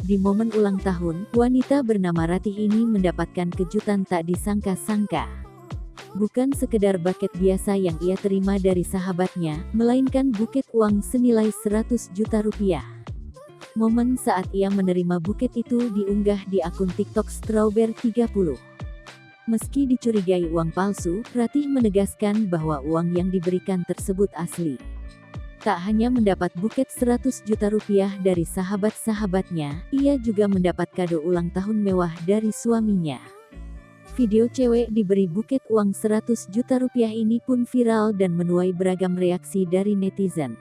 Di momen ulang tahun, wanita bernama Ratih ini mendapatkan kejutan tak disangka-sangka. Bukan sekedar buket biasa yang ia terima dari sahabatnya, melainkan buket uang senilai 100 juta rupiah. Momen saat ia menerima buket itu diunggah di akun TikTok Strawberry30. Meski dicurigai uang palsu, Ratih menegaskan bahwa uang yang diberikan tersebut asli. Tak hanya mendapat buket 100 juta rupiah dari sahabat-sahabatnya, ia juga mendapat kado ulang tahun mewah dari suaminya. Video cewek diberi buket uang 100 juta rupiah ini pun viral dan menuai beragam reaksi dari netizen.